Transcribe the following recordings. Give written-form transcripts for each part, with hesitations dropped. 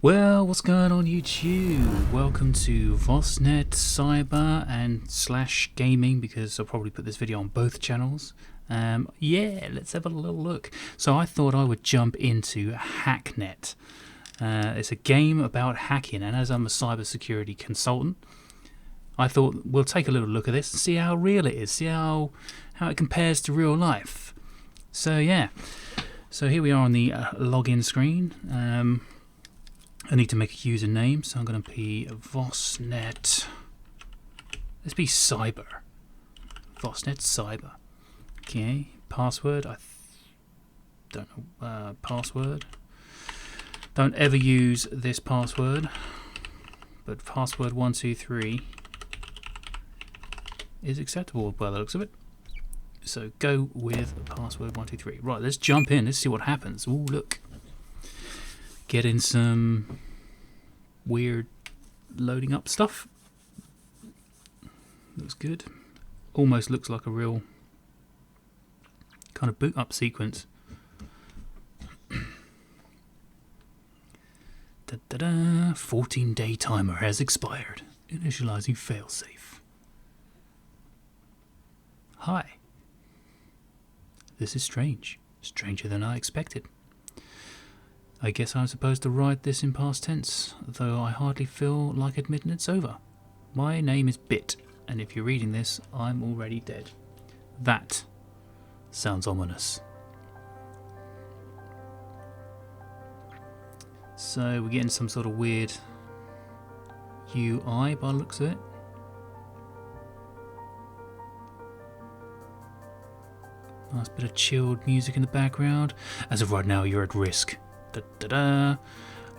Well, what's going on YouTube? Welcome to vosNET Cyber and / Gaming, because I'll probably put this video on both channels. Yeah, let's have a little look. So I thought I would jump into HackNET. It's a game about hacking, and as I'm a cybersecurity consultant, I thought we'll take a little look at this and see how real it is, see how it compares to real life. So yeah, so here we are on the login screen. I need to make a username, so I'm going to be vosNET. Let's be cyber. vosNET Cyber. Okay, password. I don't know. Password. Don't ever use this password, but password 123 is acceptable by the looks of it. So go with password 123. Right, let's jump in. Let's see what happens. Ooh, look. Get in some weird loading up stuff. Looks good. Almost looks like a real kind of boot up sequence. Da, da, da. 14-day timer has expired. Initializing failsafe. Hi. This is strange. Stranger than I expected. I guess I'm supposed to write this in past tense, though I hardly feel like admitting it's over. My name is Bit, and if you're reading this, I'm already dead. That sounds ominous. So we're getting some sort of weird UI by the looks of it. Nice bit of chilled music in the background. As of right now, you're at risk. Da, da, da.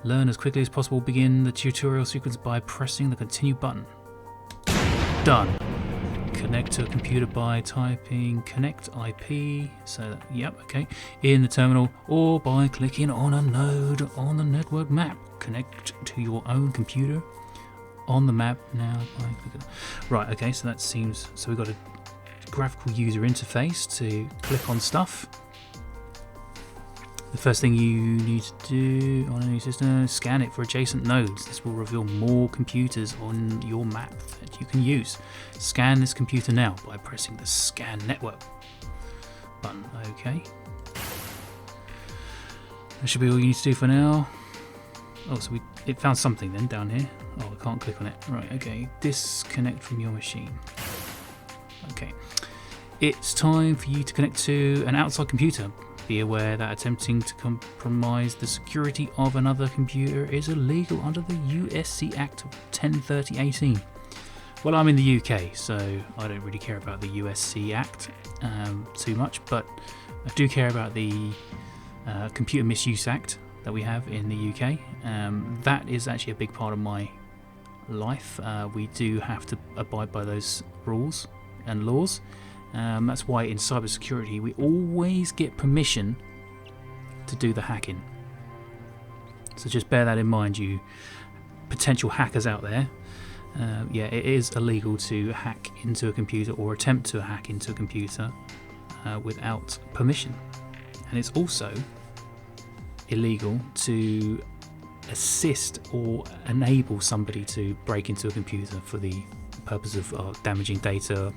Learn as quickly as possible. Begin the tutorial sequence by pressing the continue button. Done. Connect to a computer by typing connect IP. So yep, okay. In the terminal, or by clicking on a node on the network map. Connect to your own computer on the map now by clicking. Right. Okay. So that seems. So we've got a graphical user interface to click on stuff. The first thing you need to do on any system is scan it for adjacent nodes. This will reveal more computers on your map that you can use. Scan this computer now by pressing the scan network button. Okay. That should be all you need to do for now. Oh, so it found something then down here. Oh, I can't click on it. Right, okay. Disconnect from your machine. Okay. It's time for you to connect to an outside computer. Be aware that attempting to compromise the security of another computer is illegal under the USC Act of 1030/18. Well, I'm in the UK, so I don't really care about the USC Act too much, but I do care about the Computer Misuse Act that we have in the UK. That is actually a big part of my life. We do have to abide by those rules and laws. That's why in cybersecurity we always get permission to do the hacking. So just bear that in mind, you potential hackers out there. Yeah, it is illegal to hack into a computer or attempt to hack into a computer without permission. And it's also illegal to assist or enable somebody to break into a computer for the purpose of damaging data,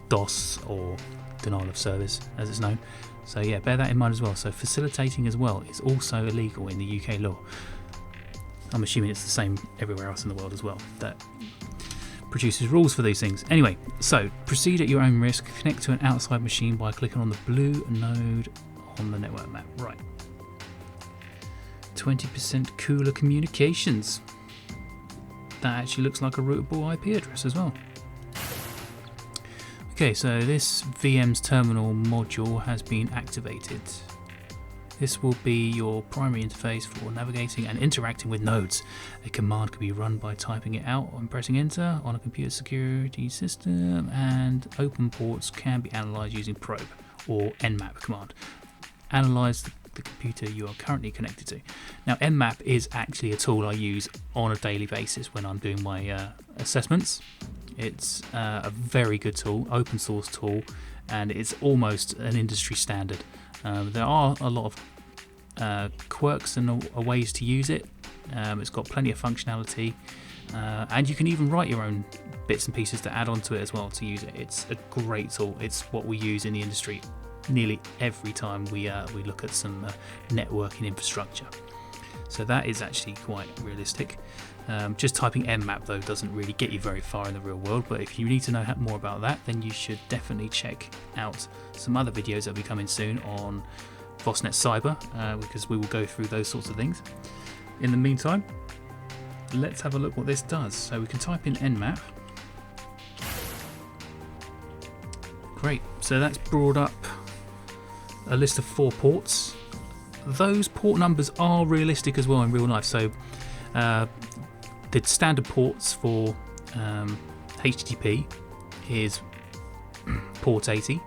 DOS, or denial of service as it's known. So yeah, bear that in mind as well. So facilitating as well is also illegal in the UK law. I'm assuming it's the same everywhere else in the world as well that produces rules for these things. Anyway, so proceed at your own risk. Connect to an outside machine by clicking on the blue node on the network map. Right. 20% cooler communications. That actually looks like a routable IP address as well. Okay, so this VM's terminal module has been activated. This will be your primary interface for navigating and interacting with nodes. A command can be run by typing it out and pressing enter on a computer security system, and open ports can be analysed using probe or nmap command. Analyse the computer you are currently connected to. Now, nmap is actually a tool I use on a daily basis when I'm doing my assessments. It's a very good tool, open source tool, and it's almost an industry standard. There are a lot of quirks and ways to use it, It's got plenty of functionality, and you can even write your own bits and pieces to add onto it as well to use it. It's a great tool. It's what we use in the industry nearly every time we look at some networking infrastructure. So that is actually quite realistic. Just typing nmap though doesn't really get you very far in the real world, but if you need to know more about that, then you should definitely check out some other videos that will be coming soon on vosNET Cyber, because we will go through those sorts of things. In the meantime, let's have a look what this does. So we can type in nmap. Great, so that's brought up a list of 4 ports. Those port numbers are realistic as well in real life. So the standard ports for HTTP is port 80,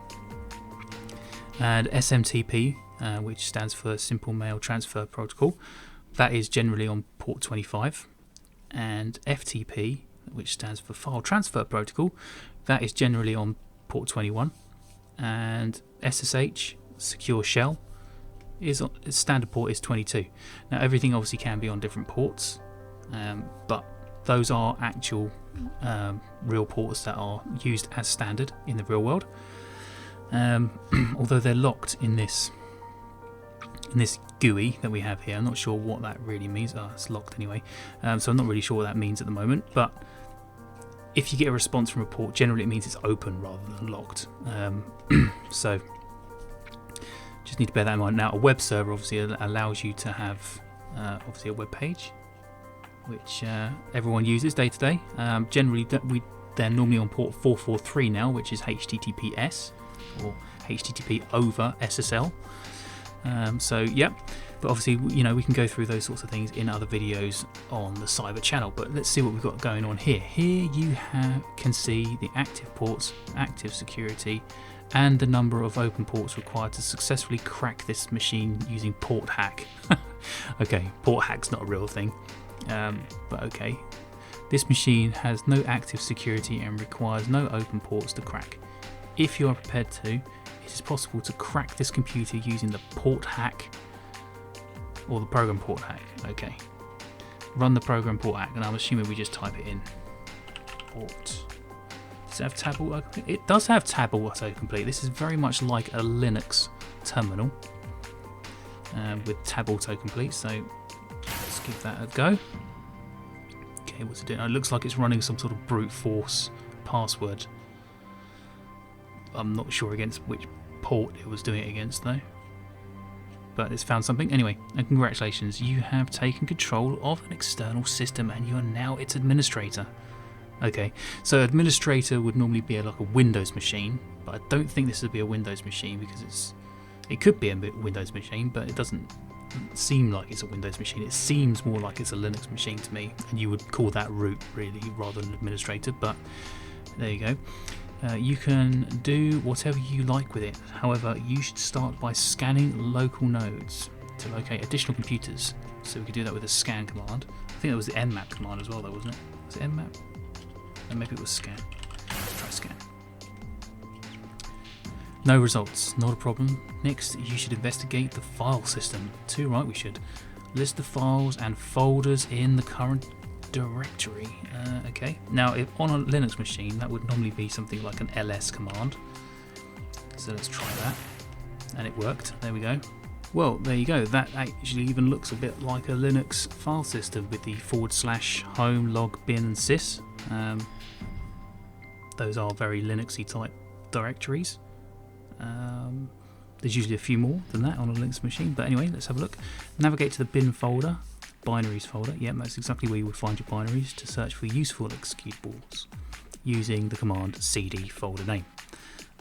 and SMTP, which stands for Simple Mail Transfer Protocol, that is generally on port 25, and FTP, which stands for File Transfer Protocol, that is generally on port 21, and SSH, Secure Shell, standard port is 22. Now everything obviously can be on different ports, but those are actual real ports that are used as standard in the real world, although they're locked in this GUI that we have here. I'm not sure what that really means. It's locked anyway, so I'm not really sure what that means at the moment, but if you get a response from a port, generally it means it's open rather than locked. So just need to bear that in mind. Now a web server obviously allows you to have obviously a web page, which everyone uses day to day. Generally they're normally on port 443 now, which is HTTPS or HTTP over SSL. So yeah, but obviously we can go through those sorts of things in other videos on the cyber channel. But let's see what we've got going on here. Here you can see the active ports, active security, and the number of open ports required to successfully crack this machine using port hack. Okay, port hack's not a real thing, but okay. This machine has no active security and requires no open ports to crack. If you are prepared to, it is possible to crack this computer using the port hack or the program port hack. Okay, run the program port hack, and I'm assuming we just type it in. Port. Does it have tab autocomplete? It does have tab autocomplete. This is very much like a Linux terminal with tab autocomplete. So let's give that a go. Okay, what's it doing? It looks like it's running some sort of brute force password. I'm not sure against which port it was doing it against though, but it's found something anyway. And congratulations, you have taken control of an external system and you are now its administrator. Okay, so administrator would normally be like a Windows machine, but I don't think this would be a Windows machine because it could be a Windows machine, but it doesn't seem like it's a Windows machine. It seems more like it's a Linux machine to me, and you would call that root really rather than administrator, but there you go. You can do whatever you like with it. However, you should start by scanning local nodes to locate additional computers. So we could do that with a scan command. I think that was the nmap command as well though, wasn't it? Was it nmap? And maybe it was scan. Let's try scan. No results, not a problem. Next, you should investigate the file system. Too right, we should. List the files and folders in the current directory. Okay, now if on a Linux machine that would normally be something like an ls command, so let's try that, and it worked. There we go. Well, there you go. That actually even looks a bit like a Linux file system with the / home log bin and sys. Those are very Linuxy type directories. There's usually a few more than that on a Linux machine, but anyway, let's have a look. Navigate to the bin folder, binaries folder. Yeah, that's exactly where you would find your binaries to search for useful executables using the command cd folder name.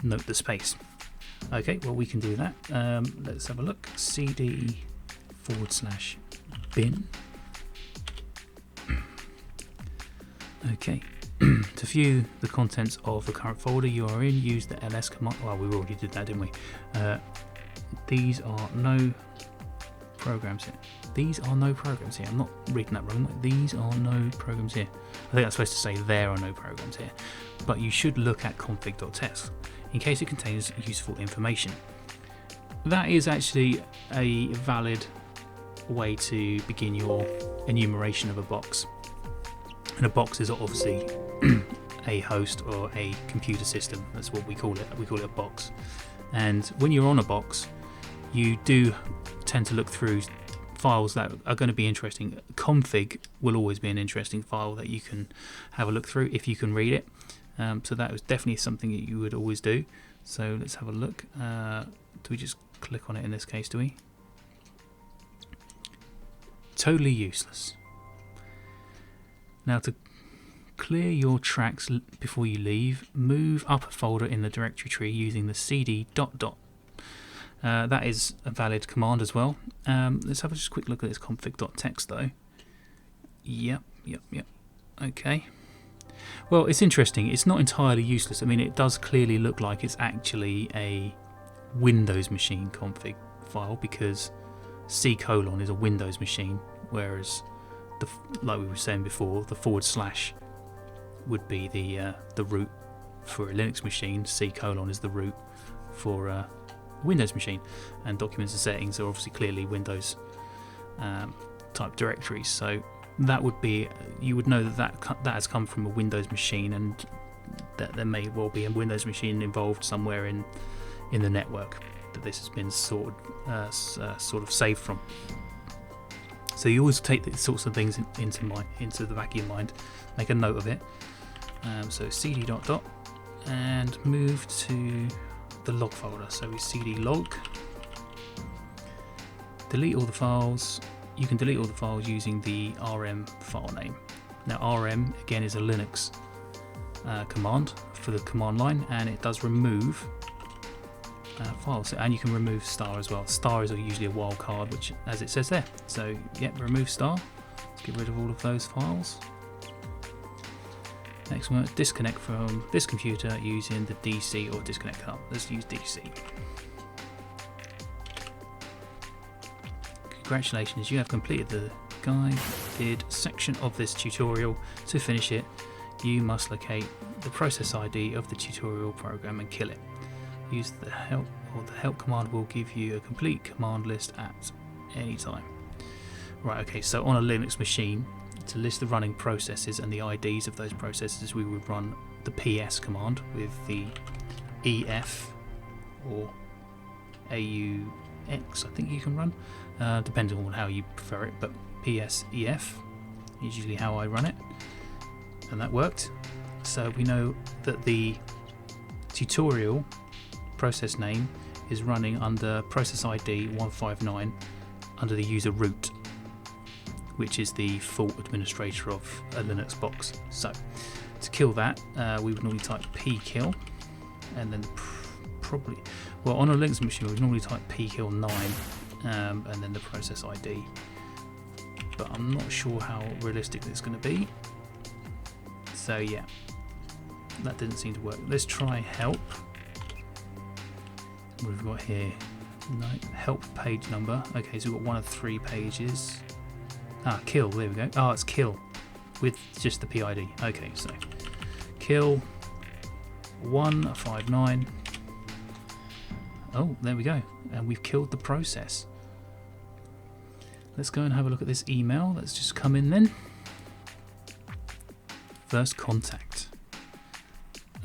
Note the space. Okay, well we can do that. Let's have a look. cd /bin. Okay. To view the contents of the current folder you are in, use the ls command. Well, we already did that, didn't we? These are no programs here. These are no programs here. I'm not reading that wrong. These are no programs here. I think that's supposed to say there are no programs here. But you should look at config.txt in case it contains useful information. That is actually a valid way to begin your enumeration of a box. And a box is obviously a host or a computer system. That's what we call it. We call it a box. And when you're on a box, you do tend to look through files that are going to be interesting. Config will always be an interesting file that you can have a look through if you can read it. So that was definitely something that you would always do. So let's have a look. Do we just click on it in this case, do we? Totally useless. Now to clear your tracks before you leave, move up a folder in the directory tree using the cd ... That is a valid command as well. Let's have a just quick look at this config.txt though. Yep. Okay. Well, it's interesting. It's not entirely useless. I mean, it does clearly look like it's actually a Windows machine config file, because C: is a Windows machine, whereas like we were saying before, the / would be the root for a Linux machine. C: is the root for a Windows machine, and documents and settings are obviously clearly Windows type directories. So that would be, you would know that has come from a Windows machine, and that there may well be a Windows machine involved somewhere in the network that this has been sort of saved from. So you always take these sorts of things into the back of your mind, make a note of it. So cd ... and move to the log folder. So we cd log, delete all the files. You can delete all the files using the rm file name. Now rm again is a Linux command for the command line, and it does remove files, and you can remove star as well. Star is usually a wildcard, which, as it says there. So yep, remove star. Let's get rid of all of those files. Next one, disconnect from this computer using the DC or disconnect command. Let's use DC. Congratulations, you have completed the guided section of this tutorial. To finish it, you must locate the process ID of the tutorial program and kill it. Use the help, or the help command will give you a complete command list at any time. Right, okay, so on a Linux machine, to list the running processes and the IDs of those processes, we would run the ps command with the EF or AUX, I think you can run, depending on how you prefer it, but PSEF is usually how I run it, and that worked. So we know that the tutorial process name is running under process ID 159 under the user root, which is the full administrator of a Linux box. So to kill that, we would normally type pkill, and then probably, well, on a Linux machine we would normally type pkill 9 and then the process ID, but I'm not sure how realistic it's going to be. So yeah, that didn't seem to work. Let's try help. What have we got here? No, help page number. Okay, so we've got one of 3 pages. Kill, there we go. Oh, it's kill with just the PID. Okay, so kill 159. Oh, there we go. And we've killed the process. Let's go and have a look at this email that's just come in then. First contact.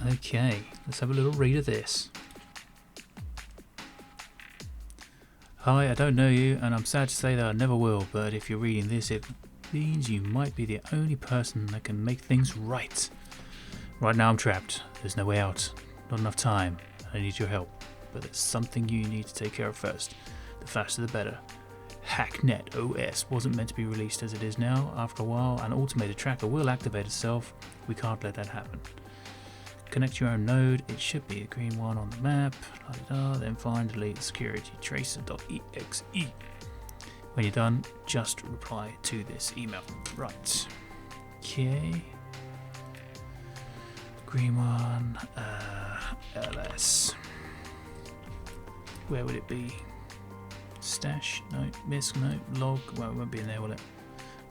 Okay, let's have a little read of this. Hi, I don't know you, and I'm sad to say that I never will, but if you're reading this, it means you might be the only person that can make things right. Right now I'm trapped. There's no way out. Not enough time. I need your help. But there's something you need to take care of first. The faster the better. HackNET OS wasn't meant to be released as it is now. After a while, an automated tracker will activate itself. We can't let that happen. Connect your own node. It should be a green one on the map. Then find delete security tracer.exe. When you're done, just reply to this email. Right. Okay. Green one. LS. Where would it be? Stash? No. Misc? No. Log? Well, it won't be in there, will it?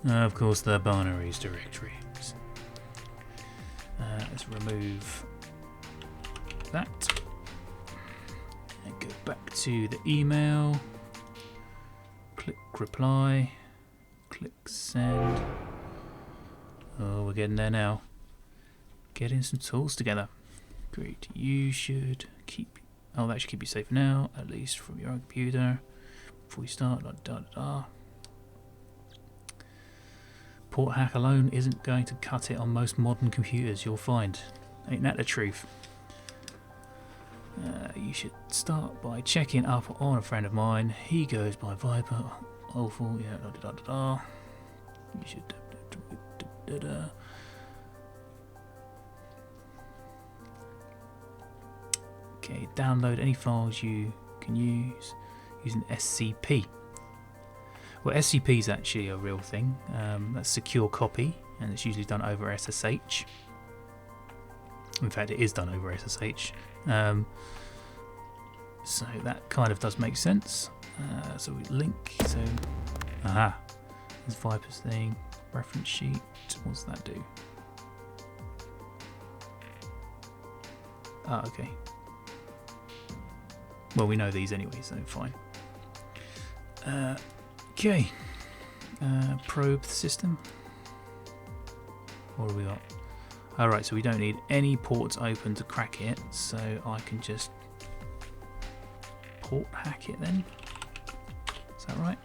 Of course, the binaries directory. Let's remove that and go back to the email. Click reply. Click send. Oh, we're getting there now. Getting some tools together. Great. You should keep. Oh, that should keep you safe now, at least from your own computer. Before we start, Port hack alone isn't going to cut it on most modern computers, you'll find. Ain't that the truth? You should start by checking up on a friend of mine. He goes by Viper. Awful, yeah, You should. Okay, download any files you can use using SCP. Well, SCP is actually a real thing. That's secure copy, and it's usually done over SSH. In fact, it is done over SSH. So that kind of does make sense. So we link. So, aha, there's Viper's thing. Reference sheet. What's that do? Ah, okay. Well, we know these anyway, so fine. Okay. Probe the system. What have we got? Alright, so we don't need any ports open to crack it, so I can just port hack it then. Is that right?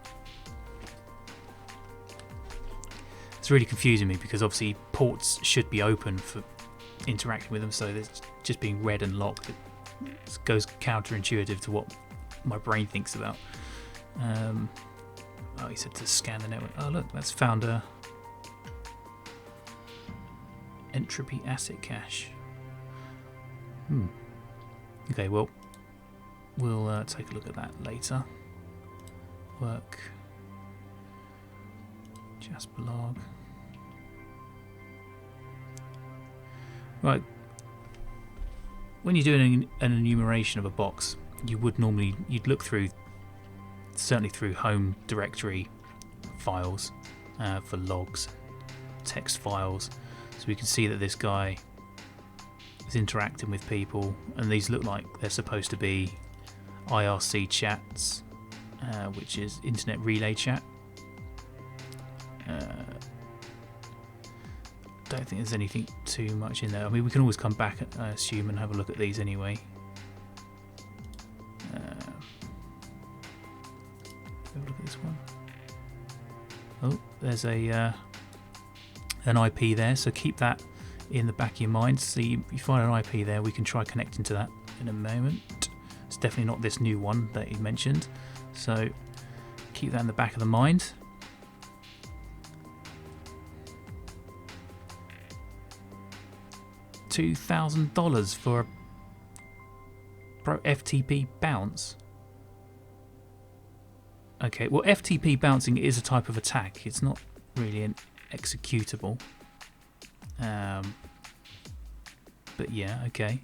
It's really confusing me because obviously ports should be open for interacting with them, so it's just being read and locked. It goes counterintuitive to what my brain thinks about. Oh, he said to scan the network. Oh, look, that's found a entropy asset cache. Okay, well, we'll take a look at that later. Work. Jasper log. Right. When you're doing an enumeration of a box, you'd look through, certainly through home directory files for logs, text files. So we can see that this guy is interacting with people, and these look like they're supposed to be IRC chats, which is Internet Relay Chat. Don't think there's anything too much in there. I mean, we can always come back, I assume, and have a look at these anyway. Have a look at this one. Oh, there's a an IP there, so keep that in the back of your mind. So you find an IP there, we can try connecting to that in a moment. It's definitely not this new one that he mentioned, so keep that in the back of the mind. $2,000 for a Pro FTP bounce. Okay, well, FTP bouncing is a type of attack. It's not really an executable. But yeah, okay.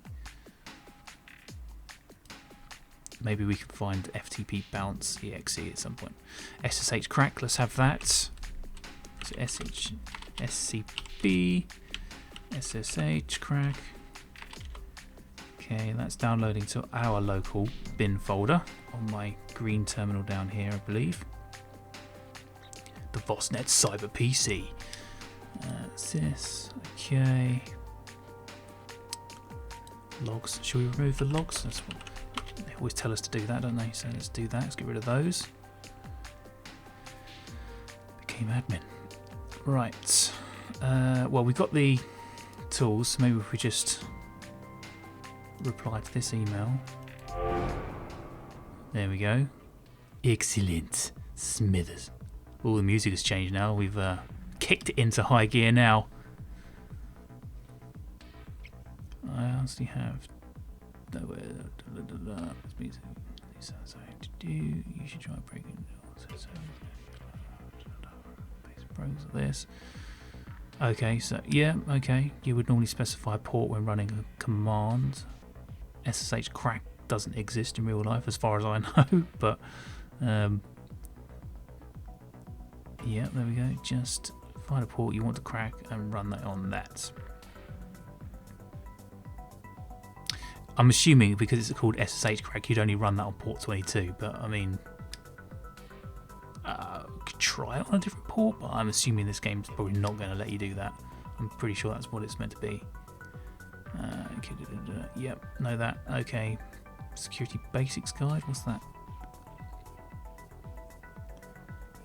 Maybe we can find FTP bounce exe at some point. SSH crack, let's have that. So SCP. SSH crack. Okay, that's downloading to our local bin folder on my green terminal down here, I believe. The vosNET Cyber PC. That's this. Okay. Logs. Should we remove the logs? That's what they always tell us to do that, don't they? So let's do that. Let's get rid of those. Became admin. Right. Well, we've got the tools, so maybe if we just reply to this email. There we go. Excellent. Smithers. All the music has changed now. We've kicked it into high gear now. I honestly have. You should try breaking this. Okay, so yeah, okay. You would normally specify a port when running a command. SSH crack doesn't exist in real life, as far as I know, but yeah, there we go. Just find a port you want to crack and run that on that. I'm assuming because it's called SSH crack, you'd only run that on port 22, but I mean, could try it on a different port. port, but I'm assuming this game's probably not going to let you do that. I'm pretty sure that's what it's meant to be. Okay, yep, know that. Okay, security basics guide. What's that?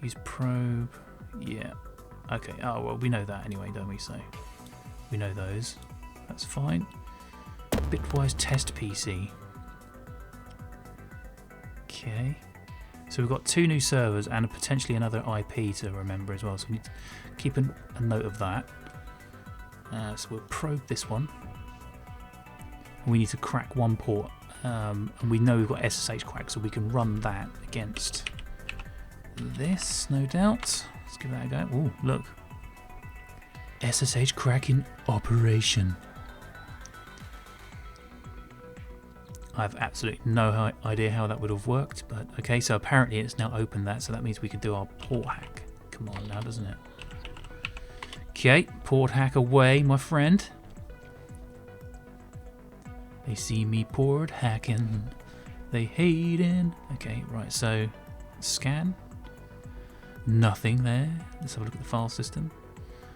Use probe. Yeah. Okay. Oh well, we know that anyway, don't we? So we know those. That's fine. Bitwise test PC. Okay. So we've got 2 new servers and potentially another IP to remember as well. So we need to keep a note of that. So we'll probe this one. We need to crack 1 port, and we know we've got SSH crack, so we can run that against this, no doubt. Let's give that a go. Oh, look. SSH crack in operation. I have absolutely no idea how that would have worked, but okay, so apparently it's now opened that, so that means we can do our port hack. Come on now, doesn't it? Okay, port hack away, my friend. They see me port hacking. They hating. Okay, right, so scan. Nothing there. Let's have a look at the file system.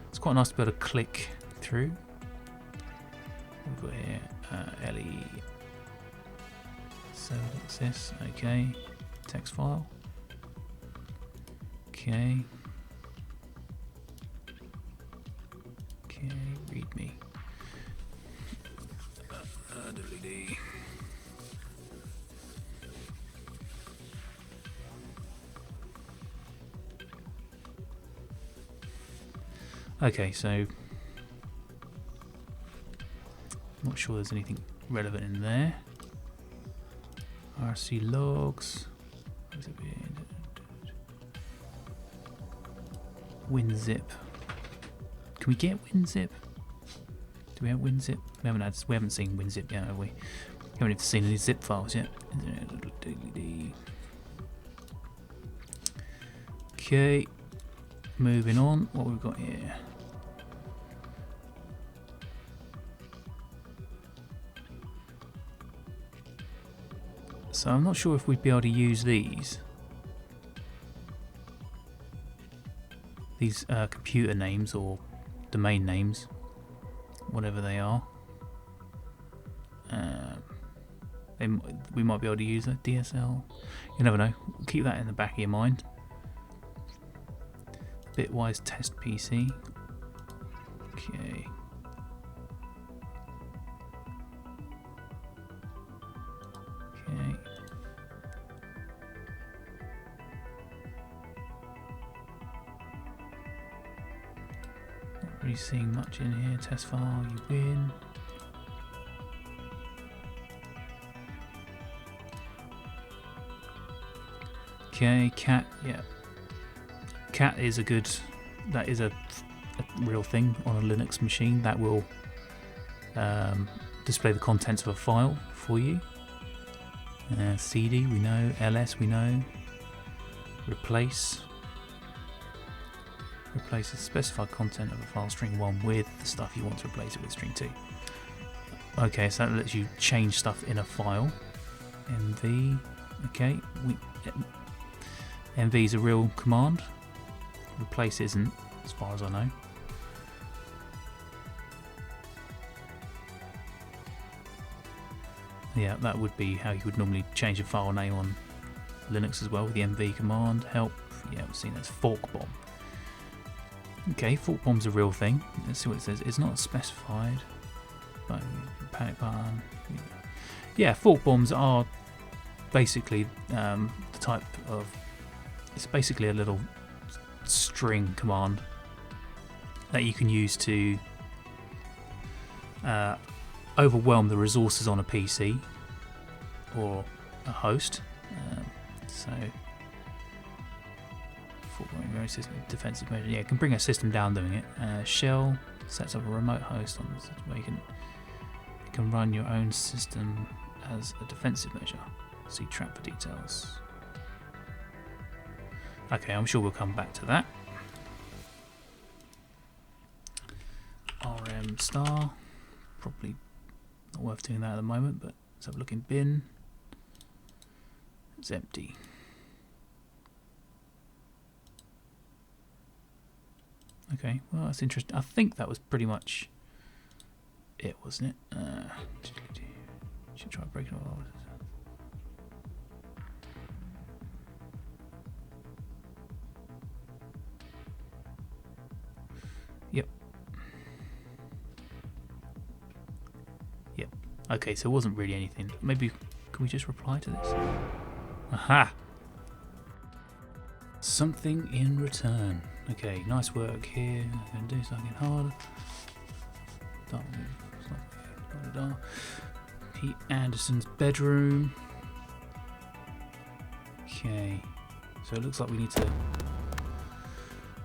It's quite nice to be able to click through. We've got here LE. So what's this? Okay, text file. Okay. Okay, read me. Okay, so not sure there's anything relevant in there. RC logs. WinZip. Can we get WinZip? Do we have WinZip? We haven't seen WinZip yet, have we? We haven't even seen any zip files yet. Okay, moving on. What we've got here? So I'm not sure if we'd be able to use these computer names or domain names, whatever they are. We might be able to use a DSL. You never know. Keep that in the back of your mind. Bitwise test PC. Okay. Okay. Not really seeing much in here. Test file, you win. Okay, cat, yeah. Cat is that is a real thing on a Linux machine that will display the contents of a file for you. CD we know, ls we know. Replace the specified content of a file string 1 with the stuff you want to replace it with string 2. Okay, so that lets you change stuff in a file. MV, okay, MV is a real command. Replace isn't, as far as I know. Yeah, that would be how you would normally change a file name on Linux as well, with the MV command. Help, yeah, we've seen that's fork bomb. Okay, fork bomb's a real thing. Let's see what it says. It's not specified. But panic button. Yeah, fork bombs are basically the type of. It's basically a little string command that you can use to overwhelm the resources on a PC or a host. So, very system defensive measure. Yeah, it can bring a system down doing it. Shell sets up a remote host on this where you can run your own system as a defensive measure. See trap for details. Okay, I'm sure we'll come back to that. RM star, probably not worth doing that at the moment, but let's have a look in bin. It's empty. Okay, well that's interesting. I think that was pretty much it, wasn't it? Should try breaking it all. Yep. Yep. Okay, so it wasn't really anything. Maybe can we just reply to this? Aha! Something in return. Okay, nice work here. I'm gonna do something harder. Pete Anderson's bedroom. Okay, so it looks like we need to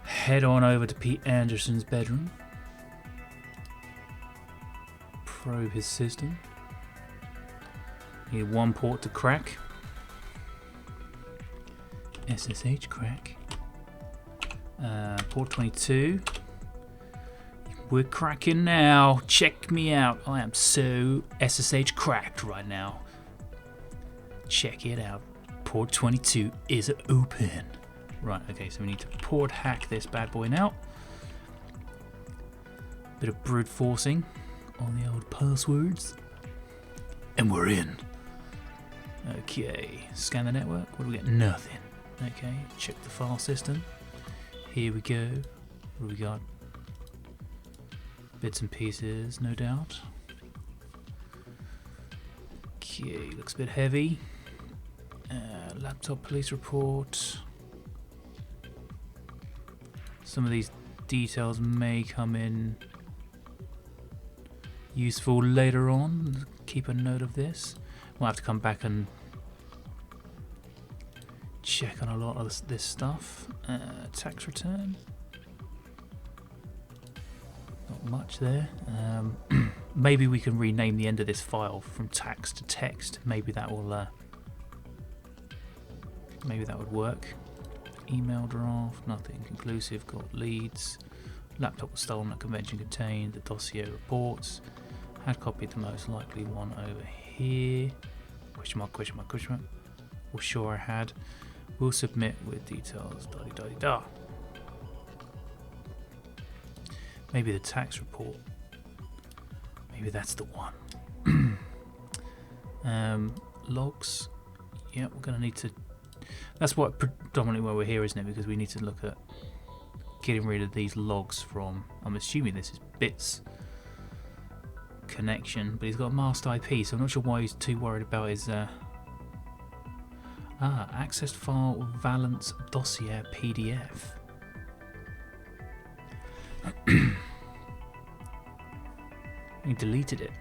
head on over to Pete Anderson's bedroom. Probe his system. Need one port to crack. SSH crack. Port 22. We're cracking now. Check me out. I am so SSH cracked right now. Check it out. Port 22 is open. Right, okay, so we need to port hack this bad boy now. Bit of brute forcing on the old passwords. And we're in. Okay, scan the network. What do we get? Nothing. Okay, check the file system. Here we go. What do we got? Bits and pieces, no doubt. Okay, looks a bit heavy. Laptop police report. Some of these details may come in useful later on. Keep a note of this. We'll have to come back and check on a lot of this stuff. Tax return. Not much there. Maybe we can rename the end of this file from tax to text. Maybe that will. Maybe that would work. Email draft, nothing conclusive. Got leads. Laptop was stolen at convention contained. The dossier reports. Had copied the most likely one over here. Question mark, question mark, question mark. Well, sure I had. We'll submit with details. Da-di-da-di-da. Maybe the tax report. Maybe that's the one. Logs. Yeah, we're going to need to. That's what predominantly why we're here, isn't it? Because we need to look at getting rid of these logs from. I'm assuming this is bits connection, but he's got a masked IP, so I'm not sure why he's too worried about his. Accessed file valence dossier PDF. He deleted it.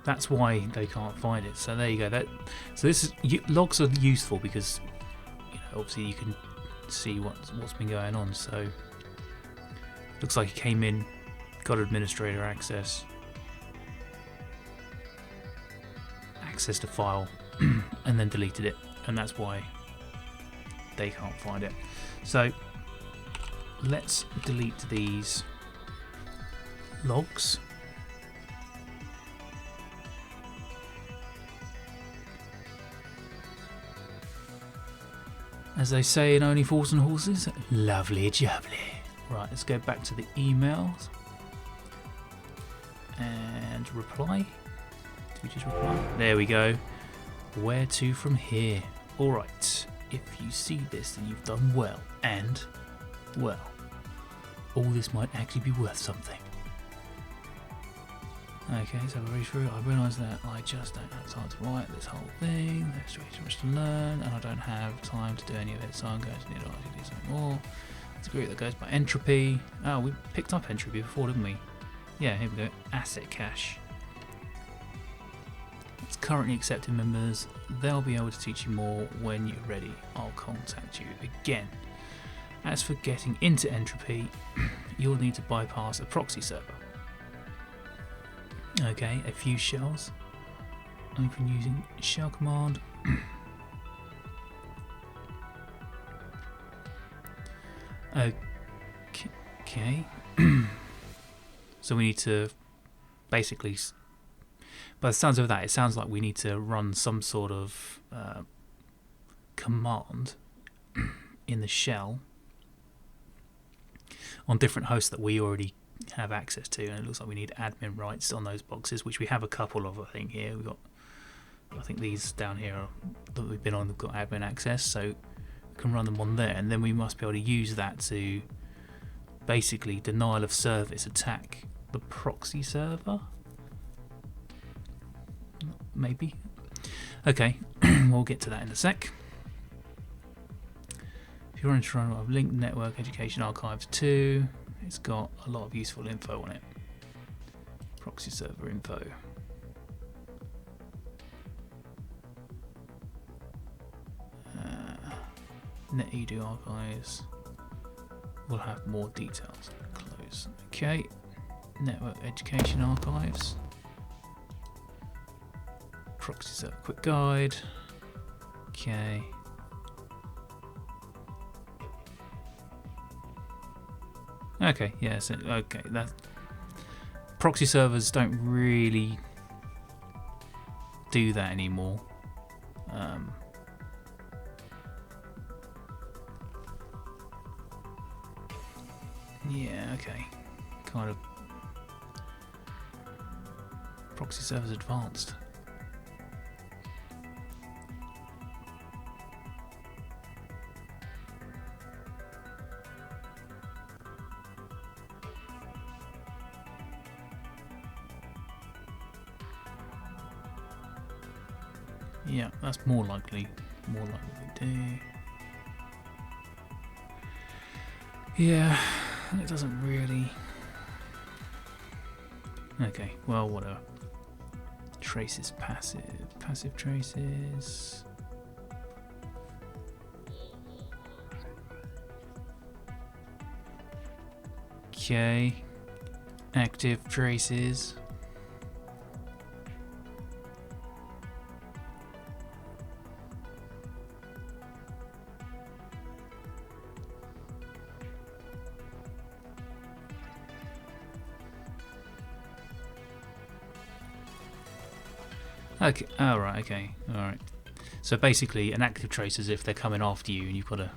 That's why they can't find it. So there you go. So this is logs are useful because obviously you can see what's been going on. So looks like he came in, got administrator access, accessed a file, and then deleted it, and that's why they can't find it. So let's delete these logs. As they say in Only Fools and Horses, lovely jubbly. Right, let's go back to the emails and reply. Did we just reply? There we go. Where to from here? Alright, if you see this, then you've done well. And, well, all this might actually be worth something. Okay, so I read through. I realise that I just don't have time to write this whole thing. There's too much to learn, and I don't have time to do any of it, so I'm going to need to do something more. It's a group that goes by entropy. Oh, we picked up entropy before, didn't we? Yeah, here we go. Asset cache. It's currently accepting members. They'll be able to teach you more when you're ready. I'll contact you again. As for getting into entropy, you'll need to bypass a proxy server. Okay, a few shells. Open using shell command. Okay. So we need to basically, by the sounds of that, it sounds like we need to run some sort of command in the shell on different hosts that we already have access to, and it looks like we need admin rights on those boxes, which we have a couple of. I think here we've got, I think these down here that we've been on, we've got admin access, so we can run them on there, and then we must be able to use that to basically denial of service attack the proxy server. Maybe. Okay, we'll get to that in a sec. If you're interested in linked network education archives 2, it's got a lot of useful info on it. Proxy server info. NetEdu archives will have more details. Close. Okay. Network education archives. Proxy server quick guide. Okay. Okay, yeah, so okay, that proxy servers don't really do that anymore. Yeah, okay. Kind of proxy servers advanced. Yeah, that's more likely we do. Yeah, it doesn't really. Okay, well, whatever. Traces passive traces. Okay, active traces. Okay, alright, okay, alright. So basically an active trace is if they're coming after you and you've got to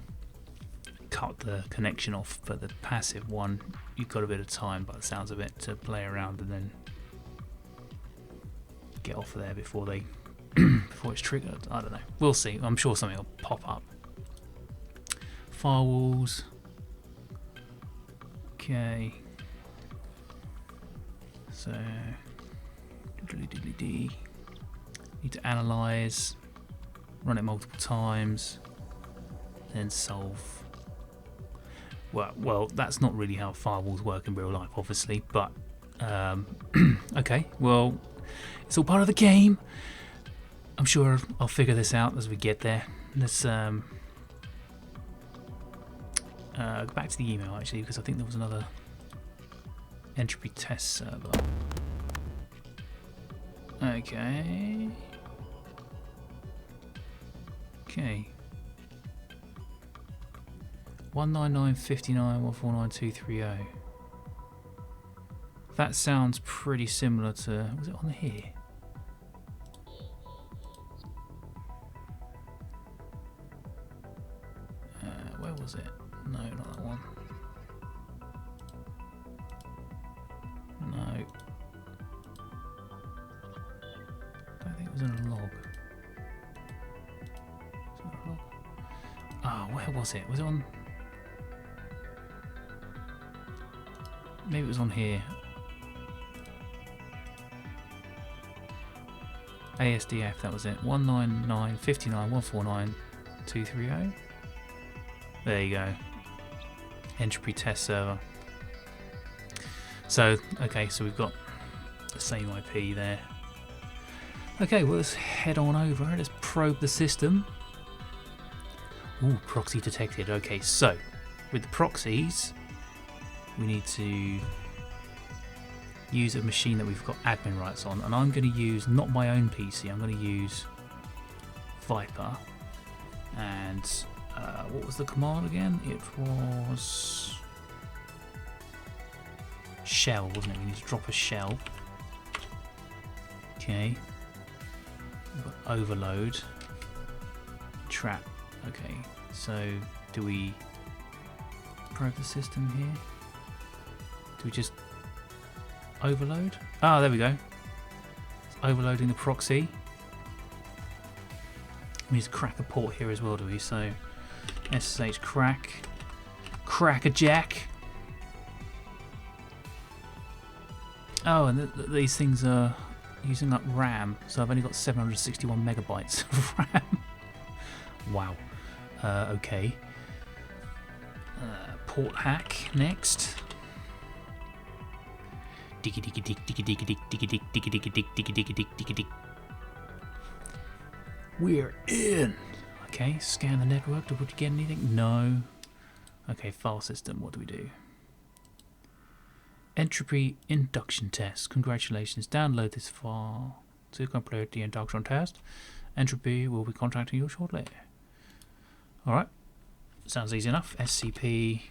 cut the connection off, but the passive one, you've got a bit of time by the sounds of it to play around and then get off of there before they before it's triggered. I don't know. We'll see. I'm sure something will pop up. Firewalls. Okay. So need to analyze, run it multiple times, then solve. Well, that's not really how firewalls work in real life, obviously, but okay, well, it's all part of the game. I'm sure I'll figure this out as we get there. Let's go back to the email, actually, because I think there was another entropy test server. Okay. Okay. 199.59.149.230. That sounds pretty similar to. Was it on here? Where was it? No, not that one. No. I don't think it was in a log. Ah, oh, where was it? Was it on? Maybe it was on here. ASDF, that was it. 199.59.149.230. There you go. Entropy test server. So, okay, so we've got the same IP there. Okay, well, let's head on over. Let's probe the system. Ooh, proxy detected. Okay, so with the proxies, we need to use a machine that we've got admin rights on, and I'm going to use not my own PC. I'm going to use Viper. And what was the command again? It was shell, wasn't it? We need to drop a shell. Okay. We've got overload. Trap. Okay. So do we probe the system here? Do we just overload? Ah, there we go. It's overloading the proxy. We need to crack a port here as well, do we? So SSH crack a jack. Oh, and these things are using up RAM, so I've only got 761 megabytes of RAM. Wow. Okay. Port hack next. Diggy diggy dig diggy diggy dig diggy dig diggy diggy dig diggy diggy dig diggy dig. We're in. Okay, scan the network. Did we get anything? No. Okay, file system. What do we do? Entropy induction test. Congratulations. Download this file to complete the induction test. Entropy will be contacting you shortly. Alright. Sounds easy enough. SCP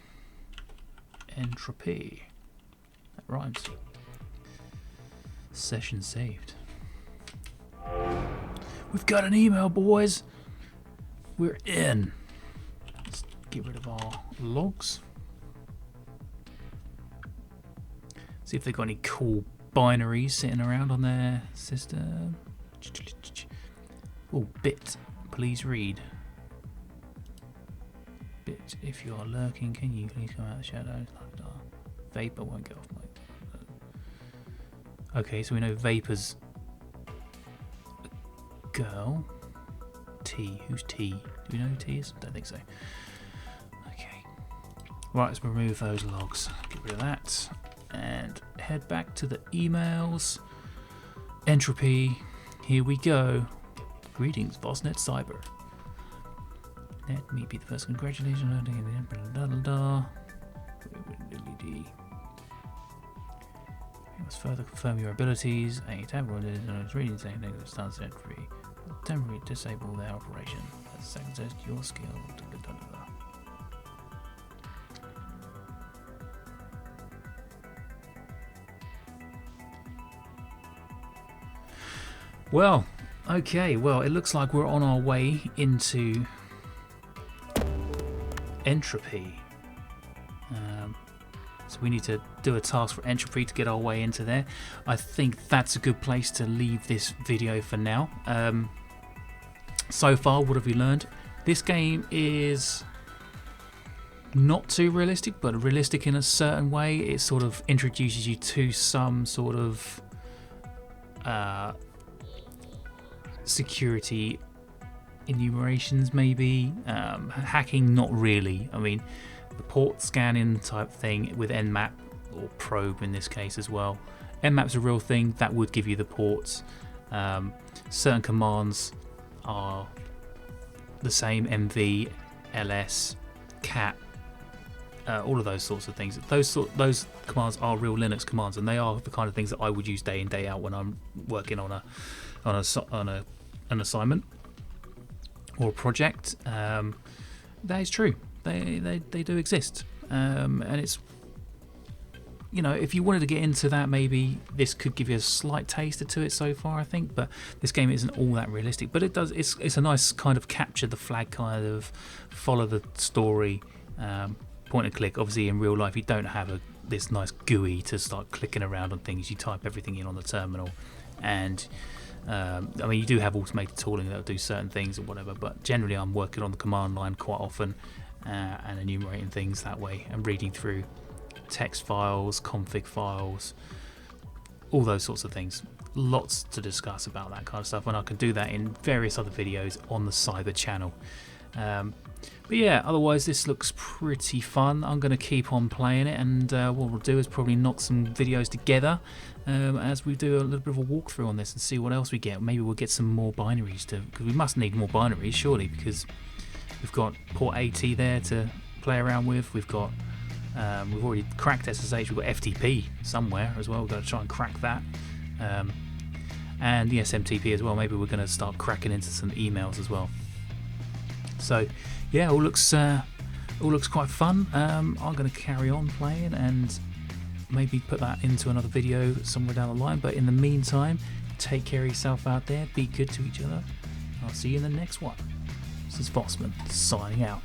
entropy. That rhymes. Session saved. We've got an email, boys. We're in. Let's get rid of our logs. See if they've got any cool binaries sitting around on their system. Oh, bit. Please read. Bit, if you are lurking, can you please come out of the shadows? Vapor won't get off my... Okay, so we know Vapor's a girl. T. Who's T? Do we know who T is? Don't think so. Okay. Right, let's remove those logs. Get rid of that. And head back to the emails. Entropy. Here we go. Greetings, vosNET Cyber. Let me be the first. Congratulations. You must further confirm your abilities. A tablet is reading saying negative stance entry. Temporarily disable their operation. That's second test your skill. Well, okay, well, it looks like we're on our way into entropy. So we need to do a task for entropy to get our way into there. I think that's a good place to leave this video for now. So far, what have we learned? This game is not too realistic, but realistic in a certain way. It sort of introduces you to some sort of security enumerations, maybe. Hacking, not really. I mean, the port scanning type thing with Nmap, or probe in this case as well. Nmap's a real thing, that would give you the ports. Certain commands are the same, MV, ls, cat, all of those sorts of things. Those commands are real Linux commands, and they are the kind of things that I would use day in, day out when I'm working on an assignment or a project. That is true. They do exist, and it's, you know, if you wanted to get into that, maybe this could give you a slight taster to it so far, I think. But this game isn't all that realistic, but it does. It's a nice kind of capture the flag, kind of follow the story, point and click. Obviously, in real life, you don't have this nice GUI to start clicking around on things. You type everything in on the terminal, and I mean, you do have automated tooling that will do certain things or whatever. But generally, I'm working on the command line quite often. And enumerating things that way and reading through text files, config files, all those sorts of things. Lots to discuss about that kind of stuff, and I can do that in various other videos on the Cyber channel. But yeah, otherwise this looks pretty fun. I'm going to keep on playing it, and what we'll do is probably knock some videos together as we do a little bit of a walkthrough on this and see what else we get. Maybe we'll get some more binaries, because we must need more binaries surely, because we've got port AT there to play around with. We've got we've already cracked SSH. We've got FTP somewhere as well. We've got to try and crack that, and the SMTP as well. Maybe we're going to start cracking into some emails as well. So yeah, all looks quite fun. I'm going to carry on playing and maybe put that into another video somewhere down the line. But in the meantime, take care of yourself out there. Be good to each other. I'll see you in the next one. This is Vosman signing out.